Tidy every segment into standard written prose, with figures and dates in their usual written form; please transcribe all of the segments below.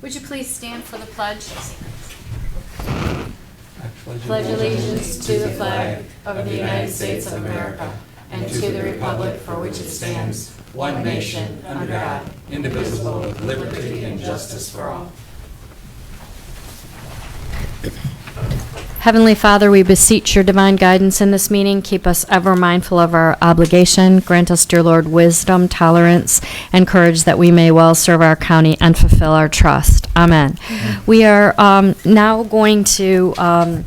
Would you please stand for the pledge? Pledge allegiance to the flag of the United States of America and to the republic for which it stands, one nation, under God, indivisible, with liberty and justice for all. Heavenly Father, we beseech your divine guidance in this meeting. Keep us ever mindful of our obligation. Grant us, dear Lord, wisdom, tolerance, and courage that we may well serve our county and fulfill our trust. Amen. We are now going to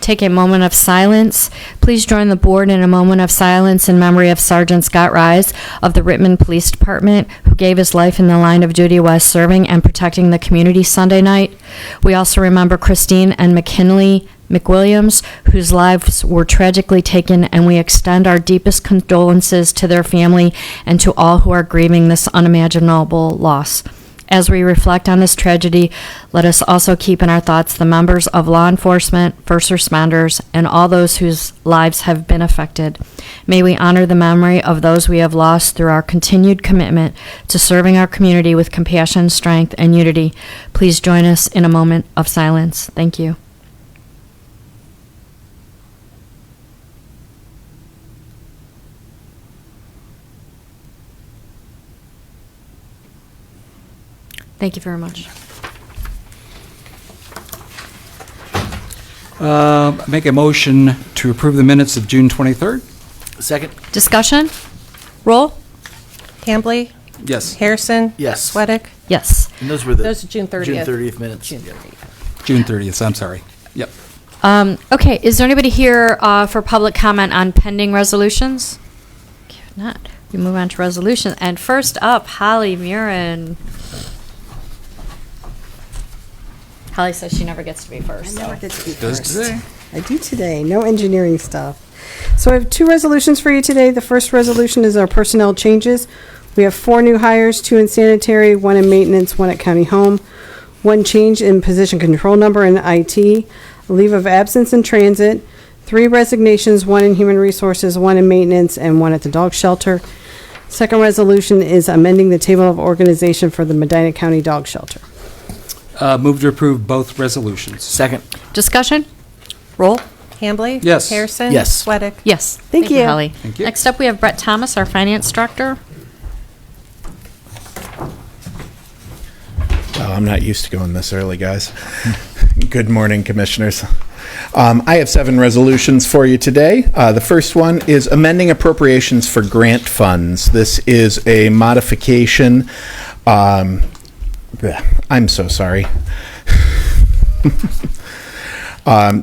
take a moment of silence. Please join the board in a moment of silence in memory of Sergeant Scott Rise of the Rittman Police Department, who gave his life in the line of duty while serving and protecting the community Sunday night. We also remember Christine and McKinley McWilliams, whose lives were tragically taken, and we extend our deepest condolences to their family and to all who are grieving this unimaginable loss. As we reflect on this tragedy, let us also keep in our thoughts the members of law enforcement, first responders, and all those whose lives have been affected. May we honor the memory of those we have lost through our continued commitment to serving our community with compassion, strength, and unity. Please join us in a moment of silence. Thank you. Thank you very much. Make a motion to approve the minutes of June 23rd. Second. Discussion? Roll? Hambley? Yes. Harrison? Yes. Sweattick? Yes. And those were the Those are June 30th. June 30th minutes. June Yep. 30th. June 30th, I'm sorry. Yep. Okay, is there anybody here for public comment on pending resolutions? If not, we move on to resolution. And first up, Holly Murin. Holly says she never gets to be first. I never get to be Does first. today. I do today. No engineering stuff. So I have two resolutions for you today. The first resolution is our personnel changes. We have 4 new hires, 2 in sanitary, 1 in maintenance, 1 at county home, 1 change in position control number in IT, a leave of absence in transit, 3 resignations, 1 in human resources, 1 in maintenance, and 1 at the dog shelter. Second resolution is amending the table of organization for the Medina County Dog Shelter. Move to approve both resolutions. Second. Discussion? Roll? Hambley? Yes. Harrison? Yes. Sweattick? Yes. Thank you. Holly. Thank you. Next up, we have Brett Thomas, our finance director. Well, I'm not used to going this early, guys. Good morning, commissioners. I have 7 resolutions for you today. The first one is amending appropriations for grant funds. This is a modification. I'm so sorry.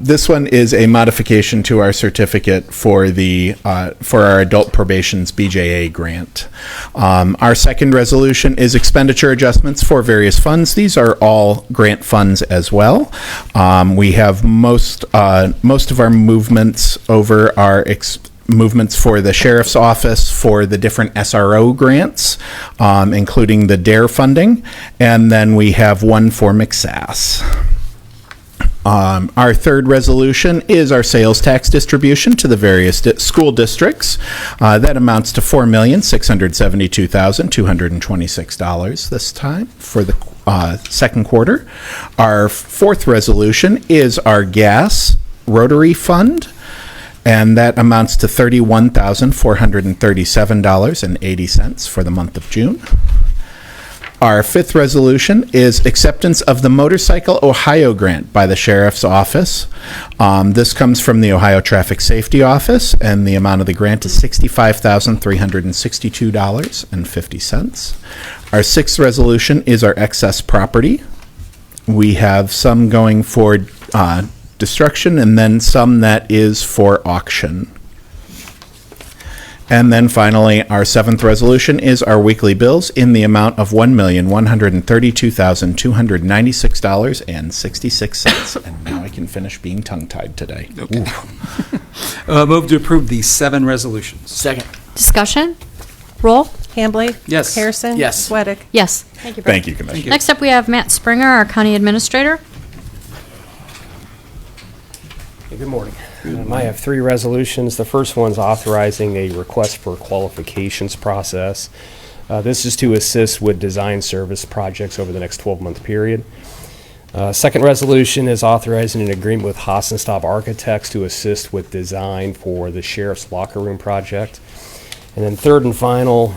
This one is a modification to our certificate for the for our adult probation's BJA grant. Our second resolution is expenditure adjustments for various funds. These are all grant funds as well. We have most of our movements over our movements for the sheriff's office for the different SRO grants, including the DARE funding, and then we have one for McSass. Our third resolution is our sales tax distribution to the various school districts. That amounts to $4,672,226 this time for the second quarter. Our fourth resolution is our gas rotary fund, and that amounts to $31,437.80 for the month of June. Our fifth resolution is acceptance of the Motorcycle Ohio grant by the Sheriff's Office. This comes from the Ohio Traffic Safety Office, and the amount of the grant is $65,362.50. Our sixth resolution is our excess property. We have some going for destruction, and then some that is for auction. And then finally, our seventh resolution is our weekly bills in the amount of $1,132,296.66. And now I can finish being tongue-tied today. Okay. Move to approve the 7 resolutions. Second. Discussion? Roll? Hambley? Yes. Harrison? Yes. Sweattick? Yes. Thank you, Brett. Thank you, Commissioner. Next up, we have Matt Springer, our county administrator. Good morning. I have 3 resolutions. The first one's authorizing a request for qualifications process. This is to assist with design service projects over the next 12-month period. Second resolution is authorizing an agreement with Hassenstaub Architects to assist with design for the sheriff's locker room project. And then third and final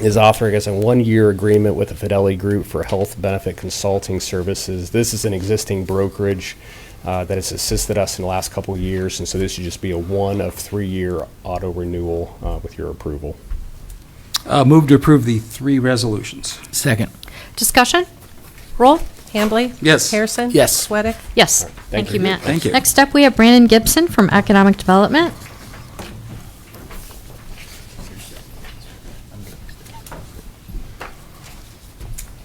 is authorizing a 1-year agreement with the Fidelity Group for health benefit consulting services. This is an existing brokerage that has assisted us in the last couple of years, and so this should just be a 1 of 3-year auto renewal with your approval. Move to approve the 3 resolutions. Second. Discussion? Roll? Hambley? Yes. Harrison? Yes. Sweattick? Yes. Thank Thank you, you. Matt. Thank you. Next up, we have Brandon Gibson from Economic Development.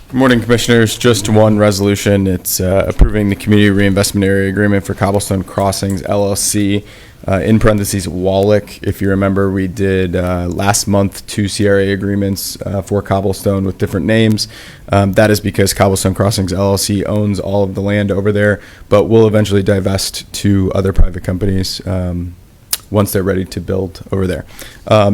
Good morning, Commissioners. Just one resolution. It's approving the Community Reinvestment Area Agreement for Cobblestone Crossings LLC, in parentheses, Wallach. If you remember, we did last month 2 CRA agreements for Cobblestone with different names. That is because Cobblestone Crossings LLC owns all of the land over there, but will eventually divest to other private companies once they're ready to build over there.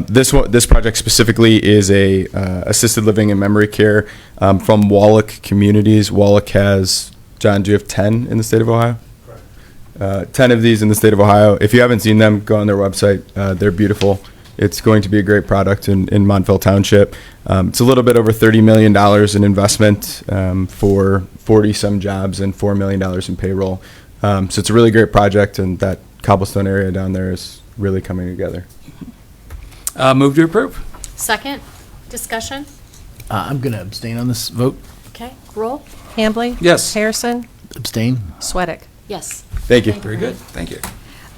This project specifically is a assisted living and memory care from Wallach Communities. Wallach has, John, do you have 10 in the state of Ohio? Correct. 10 of these in the state of Ohio. If you haven't seen them, go on their website. They're beautiful. It's going to be a great product in Montville Township. It's a little bit over $30 million in investment for 40-some jobs and $4 million in payroll. So it's a really great project, and that cobblestone area down there is really coming together. Move to approve. Second. Discussion? I'm going to abstain on this vote. Okay. Roll? Hambley? Yes. Harrison? Abstain. Sweattick? Yes. Thank you. Very good. Thank you.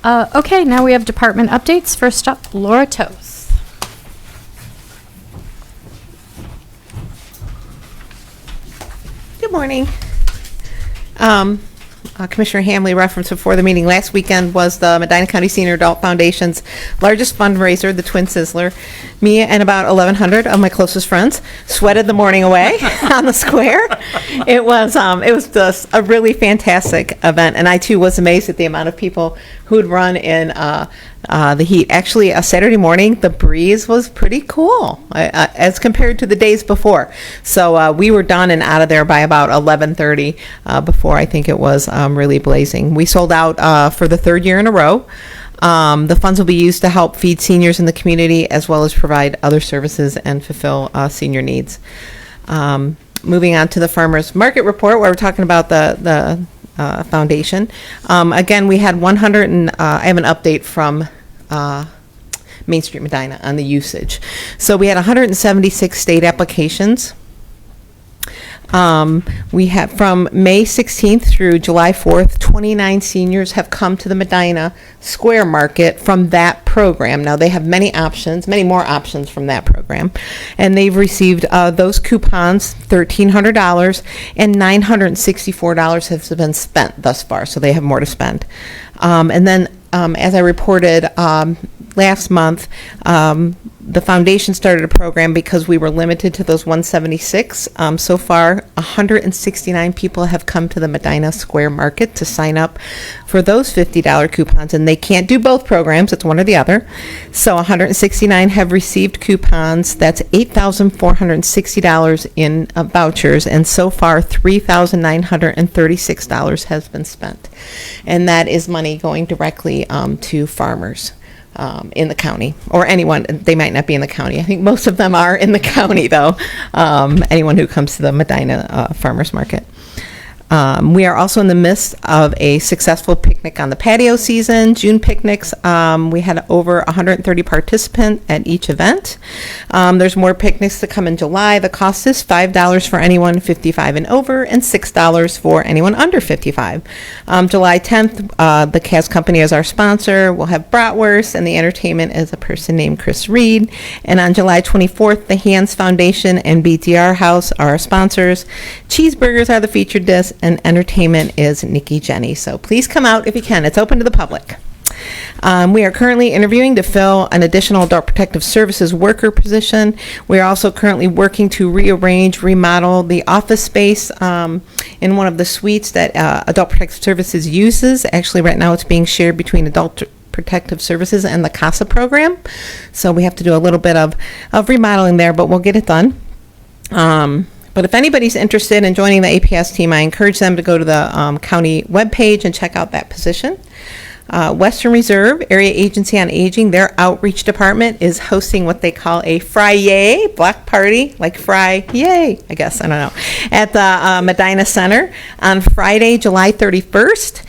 Okay, now we have department updates. First up, Laura Toth. Good morning. Commissioner Hamley referenced before the meeting, last weekend was the Medina County Senior Adult Foundation's largest fundraiser, the Twin Sizzler. Me and about 1,100 of my closest friends sweated the morning away on the square. It was just a really fantastic event, and I too was amazed at the amount of people who would run in the heat. Actually, a Saturday morning, the breeze was pretty cool as compared to the days before. So we were done and out of there by about 11:30 before I think it was really blazing. We sold out for the 3rd year in a row. The funds will be used to help feed seniors in the community as well as provide other services and fulfill senior needs. Moving on to the farmers market report, where we're talking about the foundation. Again, we had 100 and I have an update from Main Street Medina on the usage. So we had 176 state applications. We have from May 16th through July 4th, 29 seniors have come to the Medina Square Market from that program. Now they have many options, many more options from that program, and they've received those coupons, $1,300, and $964 has been spent thus far, so they have more to spend. And then, as I reported last month, the foundation started a program because we were limited to those 176. So far, 169 people have come to the Medina Square Market to sign up for those $50 coupons, and they can't do both programs. It's one or the other. So 169 have received coupons. That's $8,460 in vouchers, and so far $3,936 has been spent. And that is money going directly to farmers in the county, or anyone. They might not be in the county. I think most of them are in the county, though. Anyone who comes to the Medina Farmers Market. We are also in the midst of a successful picnic on the patio season, June picnics. We had over 130 participants at each event. There's more picnics to come in July. The cost is $5 for anyone 55 and over and $6 for anyone under 55. July 10th, the Cas Company is our sponsor. We'll have bratwurst, and the entertainment is a person named Chris Reed. And on July 24th, the Hands Foundation and BTR House are our sponsors. Cheeseburgers are the featured dish, and entertainment is Nikki Jenny. So please come out if you can. It's open to the public. We are currently interviewing to fill an additional adult protective services worker position. We are also currently working to remodel the office space in one of the suites that adult protective services uses. Actually, right now it's being shared between adult Protective Services and the CASA program. So we have to do a little bit of remodeling there, but we'll get it done. But if anybody's interested in joining the APS team, I encourage them to go to the county webpage and check out that position. Western Reserve Area Agency on Aging, their outreach department is hosting what they call a Fry-Yay block party, like fry yay, I guess, I don't know, at the Medina Center on Friday, July 31st.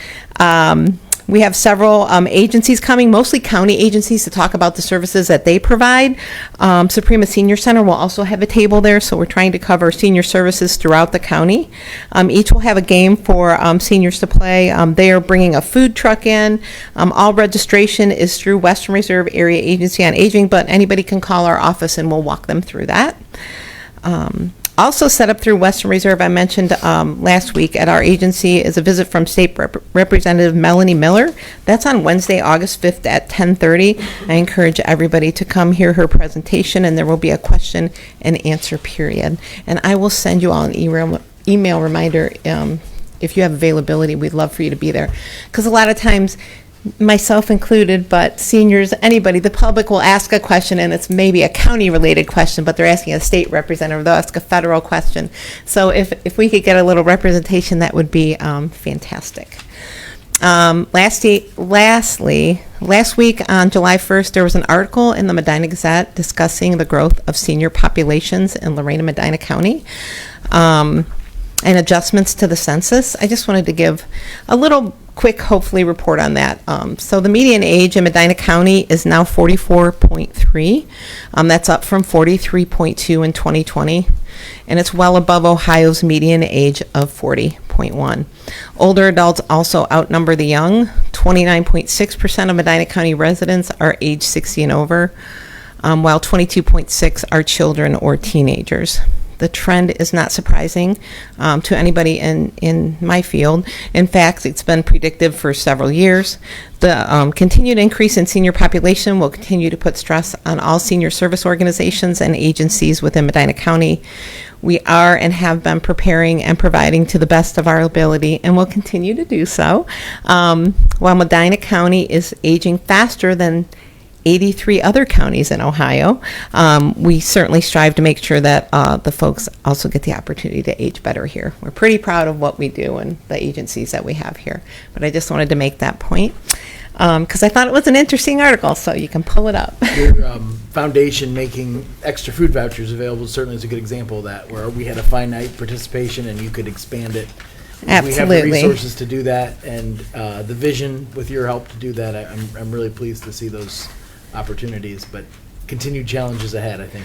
We have several agencies coming, mostly county agencies, to talk about the services that they provide. Suprema Senior Center will also have a table there, so we're trying to cover senior services throughout the county. Each will have a game for seniors to play. They are bringing a food truck in. All registration is through Western Reserve Area Agency on Aging, but anybody can call our office and we'll walk them through that. Also set up through Western Reserve, I mentioned last week at our agency, is a visit from State Representative Melanie Miller. That's on Wednesday, August 5th at 10:30. I encourage everybody to come hear her presentation, and there will be a question and answer period. And I will send you all an email reminder if you have availability. We'd love for you to be there. Because a lot of times, myself included, but seniors, anybody, the public will ask a question and it's maybe a county related question, but they're asking a state representative, they'll ask a federal question. So if we could get a little representation, that would be fantastic. Lastly, last week on July 1st, there was an article in the Medina Gazette discussing the growth of senior populations in Lorraine and Medina County. And adjustments to the census. I just wanted to give a little quick, hopefully, report on that. So the median age in Medina County is now 44.3. That's up from 43.2 in 2020. And it's well above Ohio's median age of 40.1. Older adults also outnumber the young. 29.6% of Medina County residents are age 60 and over, while 22.6 are children or teenagers. The trend is not surprising to anybody in my field. In fact, it's been predictive for several years. The continued increase in senior population will continue to put stress on all senior service organizations and agencies within Medina County. We are and have been preparing and providing to the best of our ability, and will continue to do so. While Medina County is aging faster than 83 other counties in Ohio, we certainly strive to make sure that the folks also get the opportunity to age better here. We're pretty proud of what we do and the agencies that we have here. But I just wanted to make that point because I thought it was an interesting article, so you can pull it up. Your foundation making extra food vouchers available certainly is a good example of that, where we had a finite participation and you could expand it. Absolutely. We have the resources to do that, and the vision with your help to do that. I'm really pleased to see those opportunities, but continued challenges ahead, I think.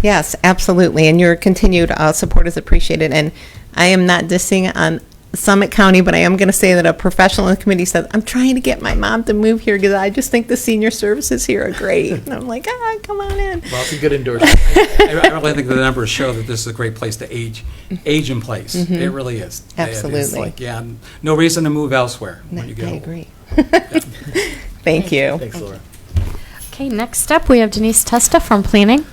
Yes, absolutely. And your continued support is appreciated. And I am not dissing on Summit County, but I am going to say that a professional in the committee said, I'm trying to get my mom to move here because I just think the senior services here are great. And I'm like, come on in. Well, it's a good endorsement. I really think the numbers show that this is a great place to age in place. Mm-hmm. It really is. Absolutely. It's like, no reason to move elsewhere when you get I old. agree. Thank you. Thanks, Laura. Okay, next up, we have Denise Testa from Planning.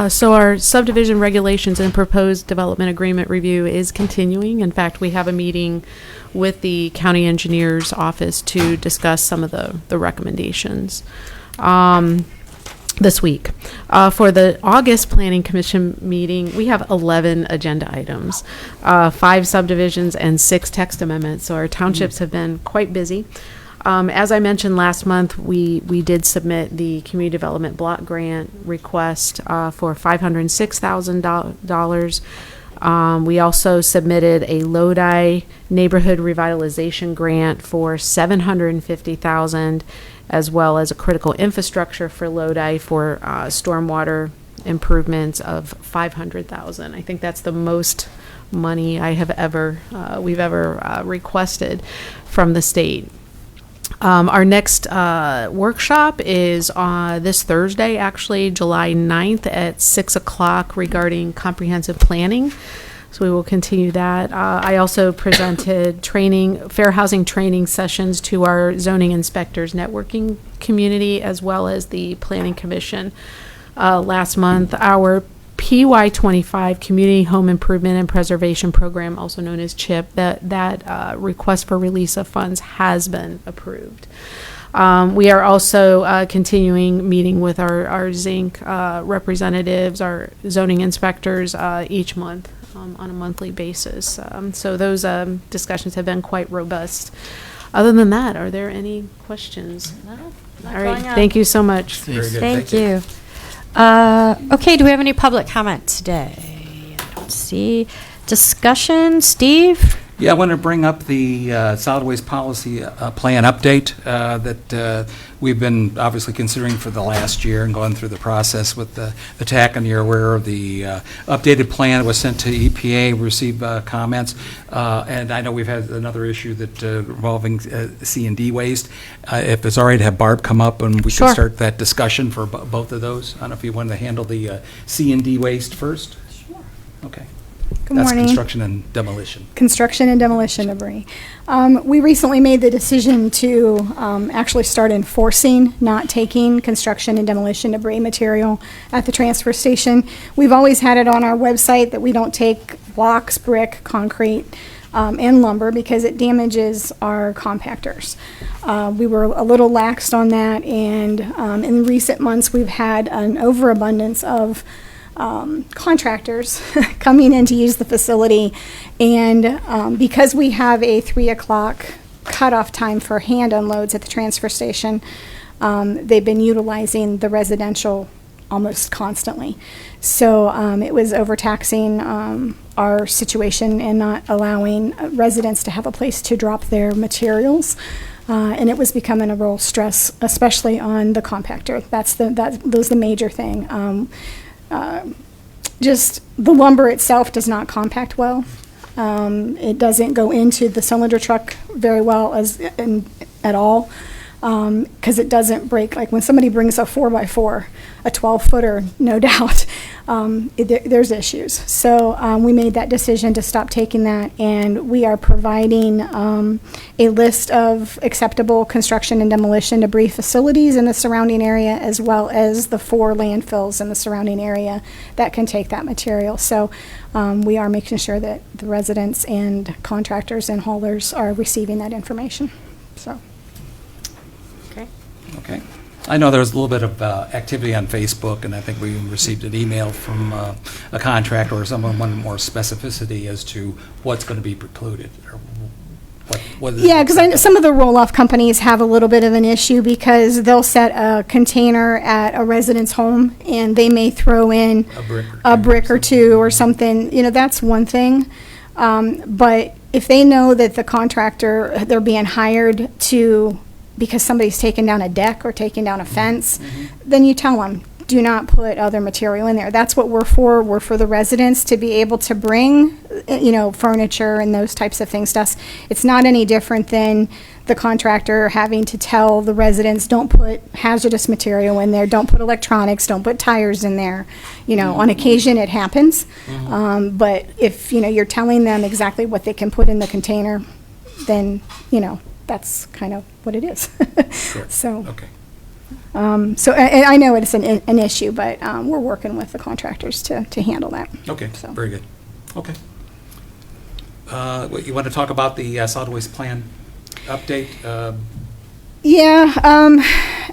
So our subdivision regulations and proposed development agreement review is continuing. In fact, we have a meeting with the county engineer's office to discuss some of the recommendations this week. For the August Planning Commission meeting, we have 11 agenda items, 5 subdivisions and 6 text amendments. So our townships have been quite busy. As I mentioned last month, we did submit the community development block grant request for $506,000. We also submitted a Lodi neighborhood revitalization grant for $750,000, as well as a critical infrastructure for Lodi for stormwater improvements of $500,000. I think that's the most money we've ever requested from the state. Our next workshop is this Thursday, actually, July 9th at 6 o'clock regarding comprehensive planning. So we will continue that. I also presented fair housing training sessions to our zoning inspectors networking community, as well as the Planning Commission last month. Our PY25 Community Home Improvement and Preservation Program, also known as CHIP, that request for release of funds has been approved. We are also continuing meeting with our zinc representatives, our zoning inspectors each month on a monthly basis. So those discussions have been quite robust. Other than that, are there any questions? No, All right, thank you so much. Very good. Thank you. Okay, do we have any public comment today? I don't see. Discussion, Steve? Yeah, I want to bring up the solid waste policy plan update that we've been obviously considering for the last year and going through the process with the TAC, and you're aware of the updated plan that was sent to EPA, received comments, and I know we've had another issue that involving C&D waste. If it's all right to have Barb come up and we Sure. can start that discussion for both of those. I don't know if you want to handle the C&D waste first? Sure. Okay. Good That's morning. construction and demolition. Construction and demolition debris. We recently made the decision to actually start enforcing not taking construction and demolition debris material at the transfer station. We've always had it on our website that we don't take blocks, brick, concrete, and lumber because it damages our compactors. We were a little laxed on that, and in recent months we've had an overabundance of contractors coming in to use the facility, and because we have a 3 o'clock cutoff time for hand unloads at the transfer station, they've been utilizing the residential almost constantly. So it was overtaxing our situation and not allowing residents to have a place to drop their materials. And it was becoming a real stress, especially on the compactor. That was the major thing. Just the lumber itself does not compact well. It doesn't go into the cylinder truck very well at all, because it doesn't break. Like when somebody brings a 4x4, a 12-footer, no doubt, there's issues. So we made that decision to stop taking that, and we are providing a list of acceptable construction and demolition debris facilities in the surrounding area, as well as the 4 landfills in the surrounding area that can take that material. So we are making sure that the residents and contractors and haulers are receiving that information. So. Okay. I know there was a little bit of activity on Facebook, and I think we received an email from a contractor or someone wanted more specificity as to what's going to be precluded. Or what is Yeah, because some of the roll-off companies have a little bit of an issue because they'll set a container at a resident's home and they may throw in a brick or two or something. You know, that's one thing. But if they know that the contractor, they're being hired to, because somebody's taken down a deck or taken down a fence, then you tell them, do not put other material in there. That's what we're for. We're for the residents to be able to bring, furniture and those types of things to us. It's not any different than the contractor having to tell the residents, don't put hazardous material in there, don't put electronics, don't put tires in there. On occasion it happens. But if, you're telling them exactly what they can put in the container, then, that's kind of what it is. Sure. So, Okay. so I know it's an issue, but we're working with the contractors to handle that. Okay, So. very good. Okay. You want to talk about the solid waste plan update? Yeah,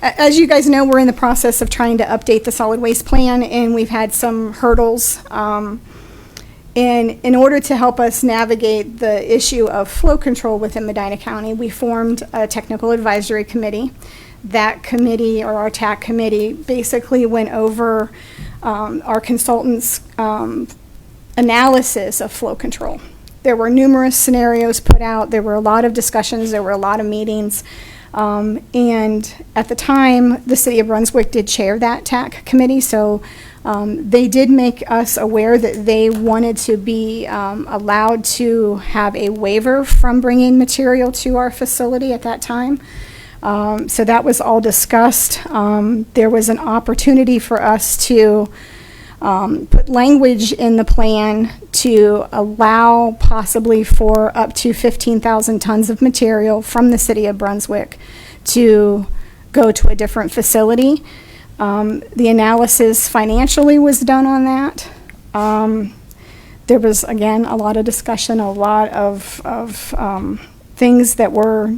as you guys know, we're in the process of trying to update the solid waste plan, and we've had some hurdles. And in order to help us navigate the issue of flow control within Medina County, we formed a technical advisory committee. That committee, or our TAC committee, basically went over our consultants' analysis of flow control. There were numerous scenarios put out. There were a lot of discussions. There were a lot of meetings. And at the time, the City of Brunswick did chair that TAC committee, so they did make us aware that they wanted to be allowed to have a waiver from bringing material to our facility at that time. So that was all discussed. There was an opportunity for us to put language in the plan to allow possibly for up to 15,000 tons of material from the City of Brunswick to go to a different facility. The analysis financially was done on that. There was, again, a lot of discussion, a lot of things that were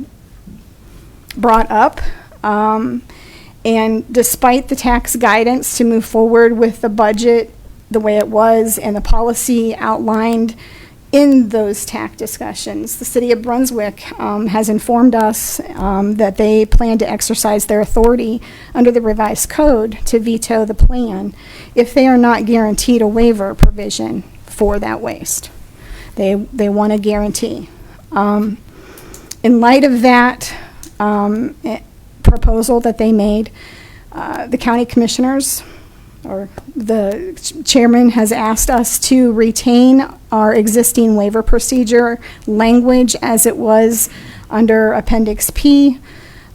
brought up. And despite the tax guidance to move forward with the budget the way it was and the policy outlined in those TAC discussions, the City of Brunswick has informed us that they plan to exercise their authority under the revised code to veto the plan if they are not guaranteed a waiver provision for that waste. They want a guarantee. In light of that proposal that they made, the county commissioners or the chairman has asked us to retain our existing waiver procedure language as it was under Appendix P,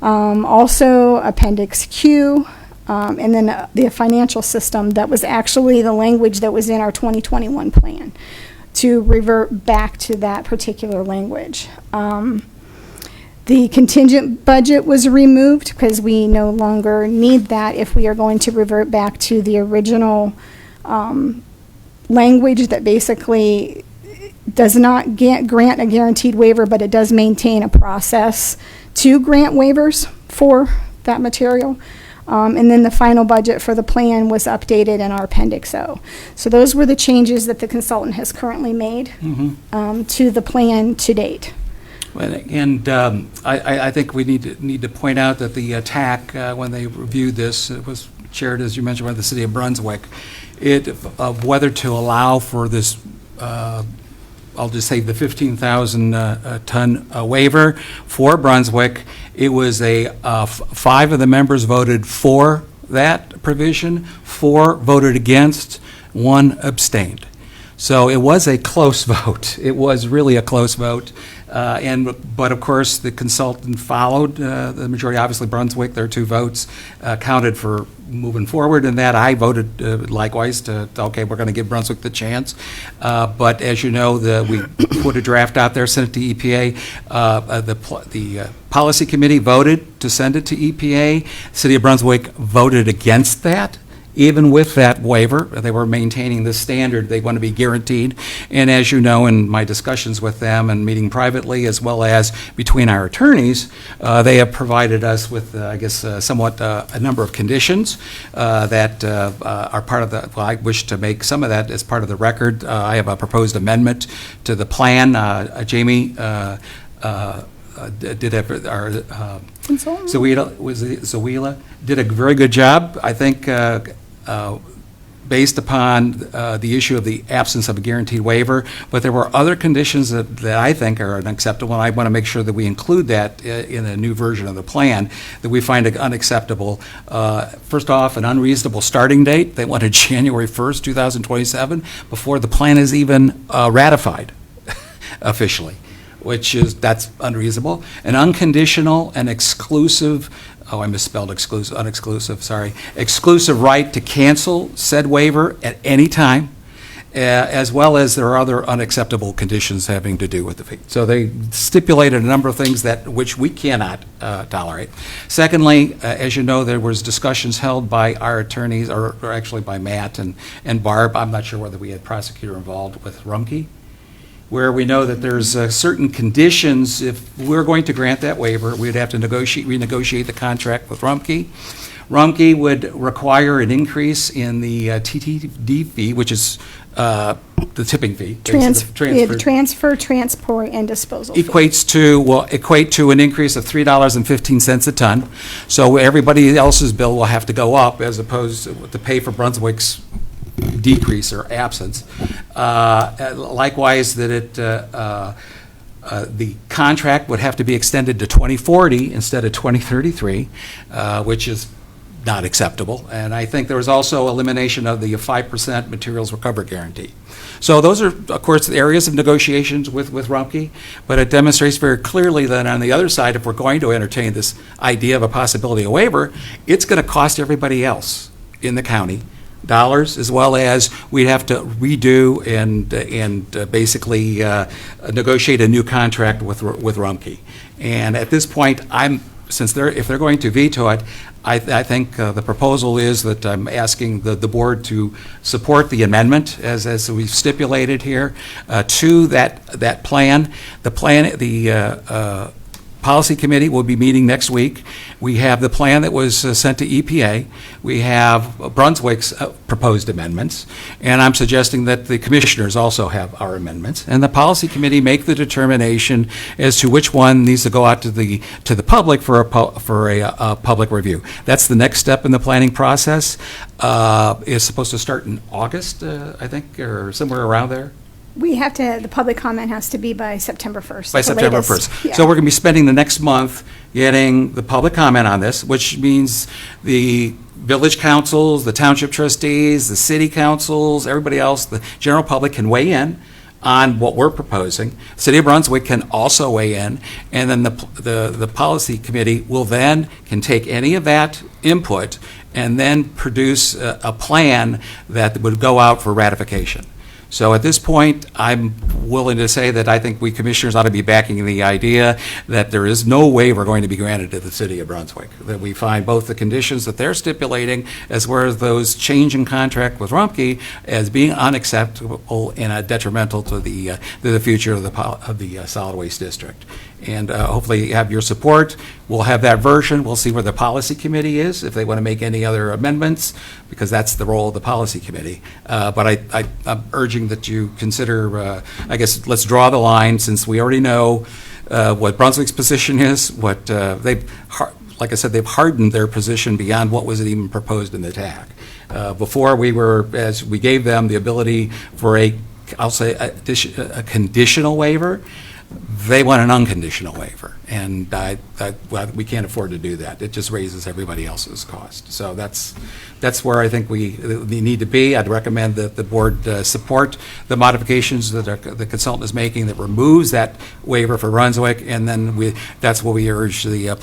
also Appendix Q, and then the financial system that was actually the language that was in our 2021 plan, to revert back to that particular language. The contingent budget was removed because we no longer need that if we are going to revert back to the original language that basically does not grant a guaranteed waiver, but it does maintain a process to grant waivers for that material. And then the final budget for the plan was updated in our Appendix O. So those were the changes that the consultant has currently made to the plan to date. And I think we need to point out that the TAC, when they reviewed this, it was chaired, as you mentioned, by the City of Brunswick, of whether to allow for this, I'll just say the 15,000 ton waiver for Brunswick. It was 5 of the members voted for that provision, 4 voted against, 1 abstained. So it was a close vote. It was really a close vote. But of course, the consultant followed the majority. Obviously, Brunswick, their 2 votes counted for moving forward, and that I voted likewise to, okay, we're going to give Brunswick the chance. But as you know, we put a draft out there, sent it to EPA. The policy committee voted to send it to EPA. City of Brunswick voted against that. Even with that waiver, they were maintaining the standard. They want to be guaranteed. And as you know, in my discussions with them and meeting privately, as well as between our attorneys, they have provided us with, I guess, somewhat a number of conditions that are part of the, well, I wish to make some of that as part of the record. I have a proposed amendment to the plan. Jamie did have our Zoila did a very good job, I think, based upon the issue of the absence of a guaranteed waiver. But there were other conditions that I think are unacceptable, and I want to make sure that we include that in a new version of the plan that we find unacceptable. First off, an unreasonable starting date. They wanted January 1st, 2027, before the plan is even ratified officially, that's unreasonable. An unconditional and exclusive, oh, I misspelled unexclusive, sorry, exclusive right to cancel said waiver at any time, as well as there are other unacceptable conditions having to do with the fee. So they stipulated a number of things which we cannot tolerate. Secondly, as you know, there was discussions held by our attorneys, or actually by Matt and Barb. I'm not sure whether we had prosecutor involved with Rumke, where we know that there's certain conditions. If we're going to grant that waiver, we'd have to renegotiate the contract with Rumke. Rumke would require an increase in the TTD fee, which is the tipping fee. Transfer, transport, and disposal fee. Equate to an increase of $3.15 a ton. So everybody else's bill will have to go up as opposed to pay for Brunswick's decrease or absence. Likewise, that the contract would have to be extended to 2040 instead of 2033, which is not acceptable. And I think there was also elimination of the 5% materials recovery guarantee. So those are, of course, the areas of negotiations with Rumke, but it demonstrates very clearly that on the other side, if we're going to entertain this idea of a possibility of waiver, it's going to cost everybody else in the county dollars, as well as we'd have to redo and basically negotiate a new contract with Rumke. And at this point, I'm if they're going to veto it, I think the proposal is that I'm asking the board to support the amendment as we've stipulated here to that plan. The Policy Committee will be meeting next week. We have the plan that was sent to EPA. We have Brunswick's proposed amendments, and I'm suggesting that the commissioners also have our amendments. And the Policy Committee make the determination as to which one needs to go out to the public for a public review. That's the next step in the planning process. It's supposed to start in August, I think, or somewhere around there. The public comment has to be by September 1st. By the September latest. 1st. Yeah. So we're going to be spending the next month getting the public comment on this, which means the village councils, the township trustees, the city councils, everybody else, the general public can weigh in on what we're proposing. City of Brunswick can also weigh in, and then the policy committee can take any of that input and then produce a plan that would go out for ratification. So at this point, I'm willing to say that I think we commissioners ought to be backing the idea that there is no waiver going to be granted to the city of Brunswick, that we find both the conditions that they're stipulating as well as those change in contract with Rumpke as being unacceptable and detrimental to the future of the solid waste district. And hopefully have your support. We'll have that version. We'll see where the policy committee is, if they want to make any other amendments, because that's the role of the policy committee. But I'm urging that you consider, I guess, let's draw the line, since we already know what Brunswick's position is, like I said, they've hardened their position beyond what was even proposed in the TAC. Before as we gave them the ability for a conditional waiver, they want an unconditional waiver, and we can't afford to do that. It just raises everybody else's cost. So that's where I think we need to be. I'd recommend that the board support the modifications that the consultant is making that removes that waiver for Brunswick, and then that's what we urge the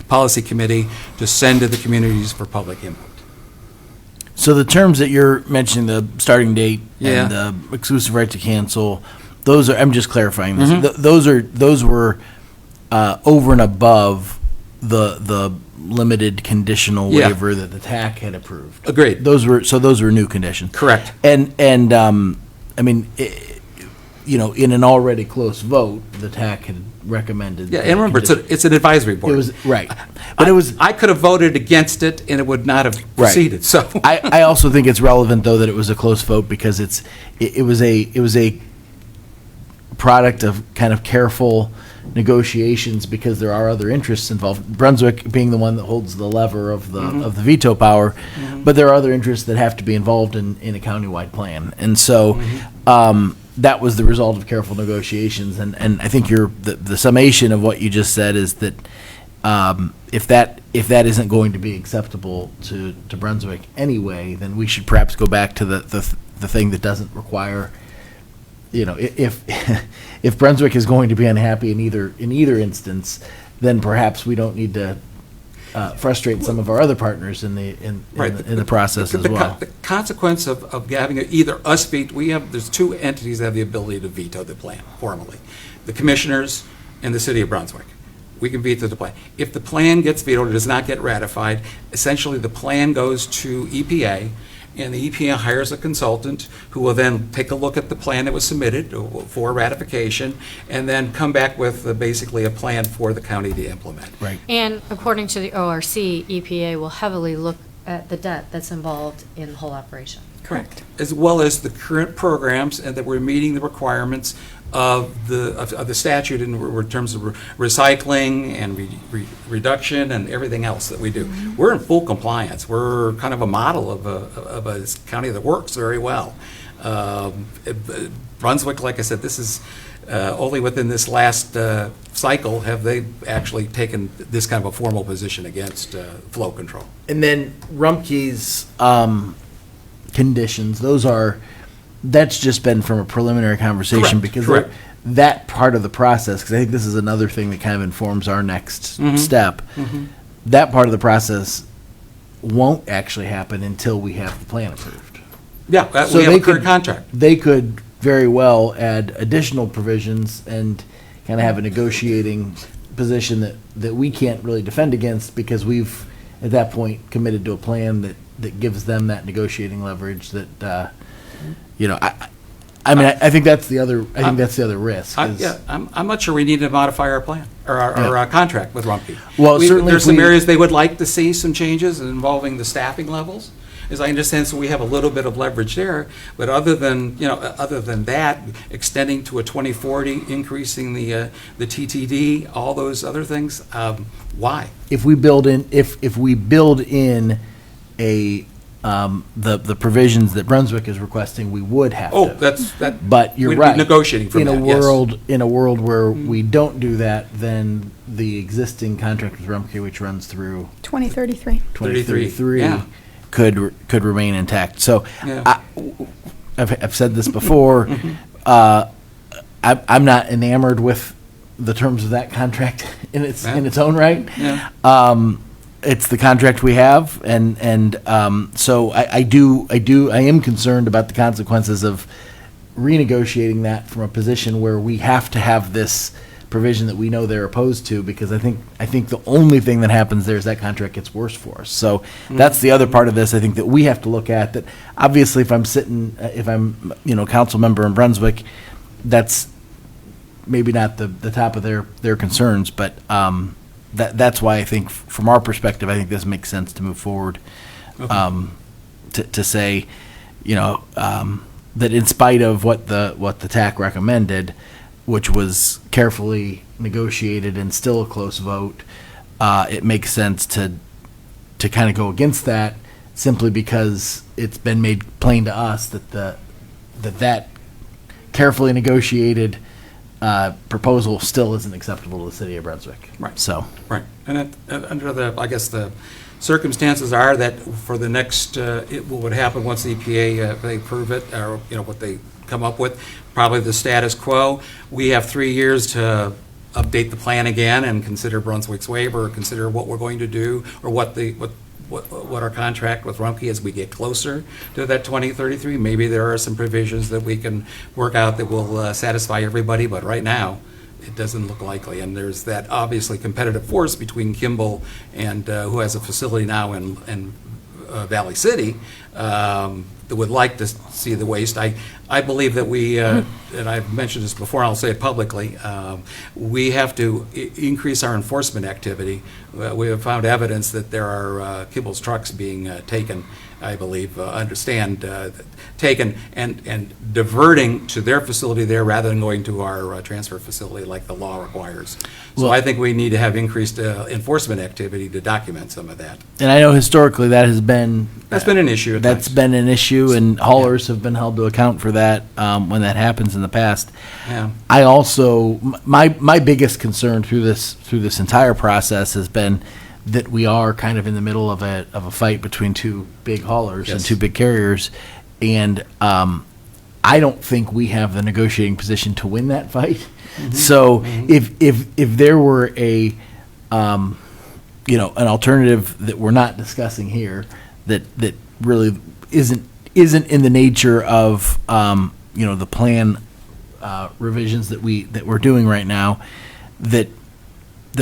policy committee to send to the communities for public input. So the terms that you're mentioning, the starting date Yeah. and the exclusive right to cancel, those are, I'm just clarifying this. Mm-hmm. Those were over and above the limited conditional Yeah. waiver that the TAC had approved. Agreed. Those were new conditions. Correct. And I mean, in an already close vote, the TAC had recommended. Yeah, the and remember, condition. it's an advisory board. It was right, but it was. I could have voted against it, and it would not have proceeded, so. I also think it's relevant, though, that it was a close vote, because it was a product of kind of careful negotiations, because there are other interests involved. Brunswick being the one that holds the lever of the veto power, but there are other interests that have to be involved in a countywide plan, and so that was the result of careful negotiations. And I think the summation of what you just said is that if that isn't going to be acceptable to Brunswick anyway, then we should perhaps go back to the thing that doesn't require. If Brunswick is going to be unhappy in either instance, then perhaps we don't need to frustrate some of our other partners in the process as well. The consequence of having either us veto, there's two entities that have the ability to veto the plan formally: the commissioners and the city of Brunswick. We can veto the plan. If the plan gets vetoed or does not get ratified, essentially the plan goes to EPA, and the EPA hires a consultant who will then take a look at the plan that was submitted for ratification, and then come back with basically a plan for the county to implement. Right. And according to the ORC, EPA will heavily look at the debt that's involved in the whole operation. Correct. As well as the current programs, and that we're meeting the requirements of the statute in terms of recycling and reduction and everything else that we do. We're in full compliance. We're kind of a model of a county that works very well. Brunswick, like I said, this is only within this last cycle have they actually taken this kind of a formal position against flow control. And then Rumpke's conditions, that's just been from a preliminary conversation. Correct, because correct. that part of the process, because I think this is another thing that kind of informs our next step, that part of the process won't actually happen until we have the plan approved. Yeah, So we have they a current could- contract. They could very well add additional provisions and kind of have a negotiating position that we can't really defend against because we've, at that point, committed to a plan that gives them that negotiating leverage that, I think that's the other, risk. is- I'm not sure we need to modify our plan, or our contract with Rumpke. Well, certainly There's if some we- areas they would like to see some changes involving the staffing levels, as I understand, so we have a little bit of leverage there, but other than that, extending to a 2040, increasing the TTD, all those other things, why? If we build in, if we build in the provisions that Brunswick is requesting, we would have Oh, to. But you're we'd be right. negotiating from in that, a yes. world where we don't do that, then the existing contract with Rumpke, which runs through 2033. 2033, yeah. could remain intact. So Yeah. I've said this before. I'm not enamored with the terms of that contract in its own right. Yeah. It's the contract we have, and so I am concerned about the consequences of renegotiating that from a position where we have to have this provision that we know they're opposed to, because I think the only thing that happens there is that contract gets worse for us. So that's the other part of this. I think that we have to look at that. Obviously, if I'm council member in Brunswick, that's maybe not the top of their concerns, but that's why I think from our perspective, I think this makes sense to move forward. Okay. To say, that in spite of what the TAC recommended, which was carefully negotiated and still a close vote, it makes sense to kind of go against that, simply because it's been made plain to us that carefully negotiated proposal still isn't acceptable to the city of Brunswick. Right. So. Right, and under the circumstances are that for the next, what would happen once the EPA, they approve it, or, what they come up with, probably the status quo. We have 3 years to update the plan again and consider Brunswick's waiver, or consider what we're going to do, or what our contract with Rumpke as we get closer to that 2033. Maybe there are some provisions that we can work out that will satisfy everybody, but right now, it doesn't look likely. And there's that obviously competitive force between Kimball and who has a facility now in Valley City that would like to see the waste. I believe that we, and I've mentioned this before, and I'll say it publicly, we have to increase our enforcement activity. We have found evidence that there are Kimball's trucks being taken, I believe, taken and diverting to their facility there rather than going to our transfer facility like the law requires. So Well, I think we need to have increased enforcement activity to document some of that. And I know historically that's been an issue at That's times. been an issue, and haulers have been held to account for that when that happens in the past. Yeah. I also my biggest concern through this entire process has been that we are kind of in the middle of a fight between two big haulers and Yes. two big carriers, and I don't think we have the negotiating position to win that fight. So if there were an alternative that we're not discussing here, that really isn't in the nature of the plan revisions that we're doing right now, that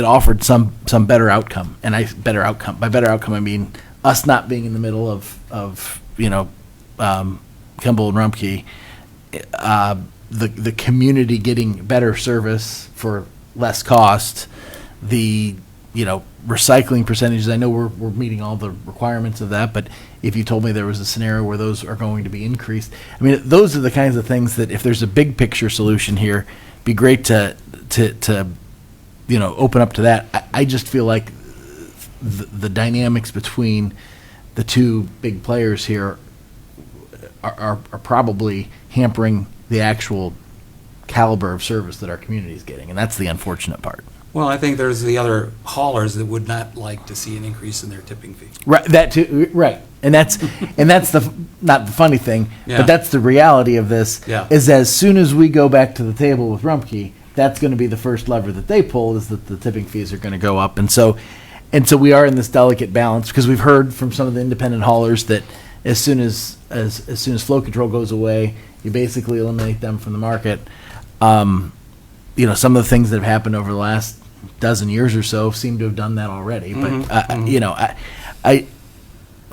offered some better outcome. And by better outcome I mean us not being in the middle of Kimball and Rumpke, the community getting better service for less cost, the recycling percentages. I know we're meeting all the requirements of that, but if you told me there was a scenario where those are going to be increased, I mean, those are the kinds of things that if there's a big picture solution here, be great to open up to that. I just feel like the dynamics between the two big players here are probably hampering the actual caliber of service that our community is getting, and that's the unfortunate part. Well, I think there's the other haulers that would not like to see an increase in their tipping fee. Right, that too, right, and that's not the funny thing, Yeah. but that's the reality of this. Yeah. Is as soon as we go back to the table with Rumpke, that's going to be the first lever that they pull, is that the tipping fees are going to go up, and so we are in this delicate balance, because we've heard from some of the independent haulers that as soon as flow control goes away, you basically eliminate them from the market. Some of the things that have happened over the last dozen years or so seem to have done that already. But you know, I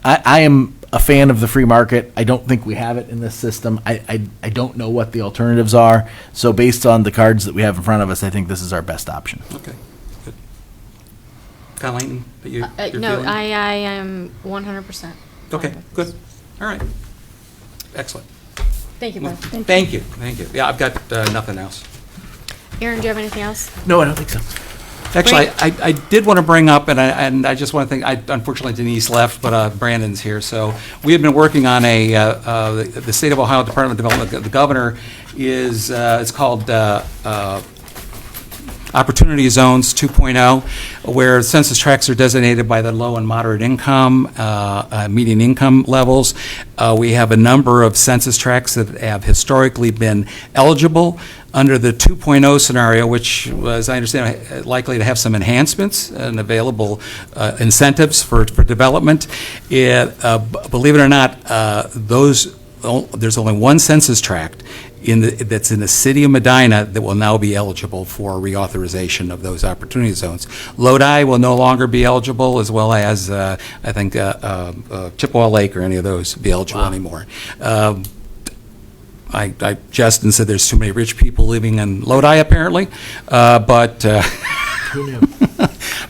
am a fan of the free market. I don't think we have it in this system. I don't know what the alternatives are. So based on the cards that we have in front of us, I think this is our best option. Okay, good. Colleen, you're No, feeling? I am 100%. Okay, good. All right. Excellent. Thank you, Bud. Thank you. Yeah, I've got nothing else. Aaron, do you have anything else? No, I don't think so. Actually, I did want to bring up, and I just want to thank, unfortunately Denise left, but Brandon's here. So we have been working on the State of Ohio Department of Development. The governor is, it's called Opportunity Zones 2.0, where census tracts are designated by the low and moderate income, median income levels. We have a number of census tracts that have historically been eligible under the 2.0 scenario, which, as I understand, likely to have some enhancements and available incentives for development. Believe it or not, there's only one census tract that's in the city of Medina that will now be eligible for reauthorization of those opportunity zones. Lodi will no longer be eligible, as well as, I think, Chippewa Lake or any of those be eligible anymore. I jest and said there's too many rich people living in Lodi, apparently, but Who knew?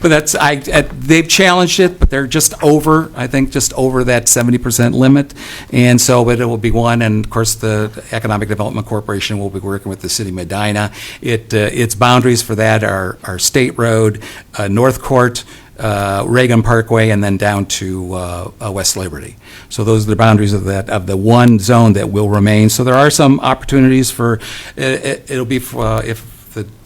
but they've challenged it, but they're just over that 70% limit, and so but it will be one. And of course, the Economic Development Corporation will be working with the city of Medina. Its boundaries for that are State Road, North Court, Reagan Parkway, and then down to West Liberty. So those are the boundaries of the one zone that will remain. So there are some opportunities for it'll be if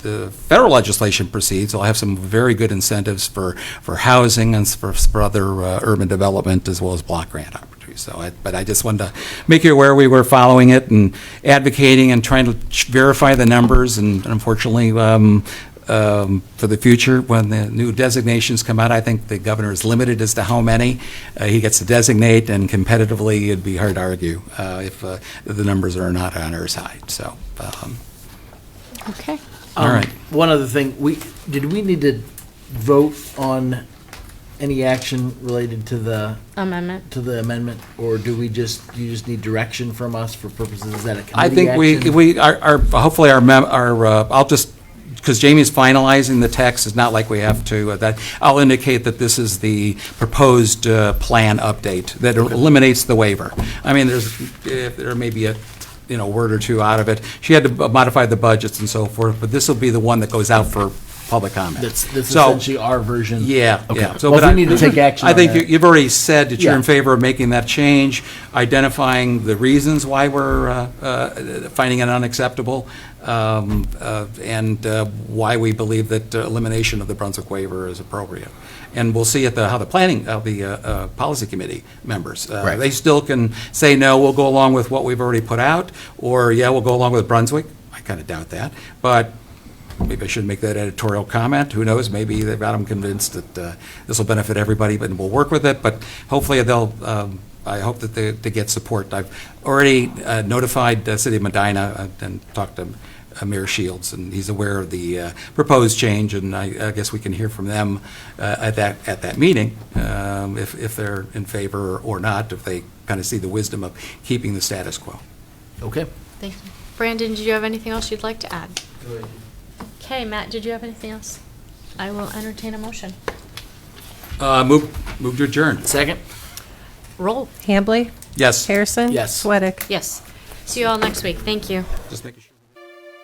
the federal legislation proceeds, they'll have some very good incentives for housing and for other urban development, as well as block grant opportunities. So, but I just wanted to make you aware we were following it and advocating and trying to verify the numbers. And unfortunately, for the future, when the new designations come out, I think the governor is limited as to how many he gets to designate, and competitively, it'd be hard to argue if the numbers are not on our side. So, Okay. all right. One other thing, did we need to vote on any action related to the amendment, or do you just need direction from us for purposes, is that a I committee think action? we are hopefully I'll just, because Jamie's finalizing the text, it's not like we have to, I'll indicate that this is the proposed plan update that eliminates the waiver. I mean, there may be a word or two out of it. She had to modify the budgets and so forth, but this will be the one that goes out for public comment. That's So- essentially our version. Yeah, Okay. yeah. So, Well, but if we need to take action I on think that- you've already said that you're in Yeah. favor of making that change, identifying the reasons why we're finding it unacceptable, and why we believe that elimination of the Brunswick waiver is appropriate. And we'll see how the planning of the policy committee members. Right. They still can say, no, we'll go along with what we've already put out, or yeah, we'll go along with Brunswick. I kind of doubt that, but maybe I should make that editorial comment. Who knows? Maybe they've got them convinced that this will benefit everybody, but we'll work with it. But hopefully they'll. I hope that they get support. I've already notified the city of Medina and talked to Mayor Shields, and he's aware of the proposed change. And I guess we can hear from them at that meeting if they're in favor or not. If they kind of see the wisdom of keeping the status quo. Okay. Thank you. Brandon, did you have anything else you'd like to add? Okay, Matt, did you have anything else? I will entertain a motion. Move to adjourn. Second? Roll. Hambley? Yes. Harrison? Yes. Sweattick? Yes. See you all next week. Thank you. Just making sure.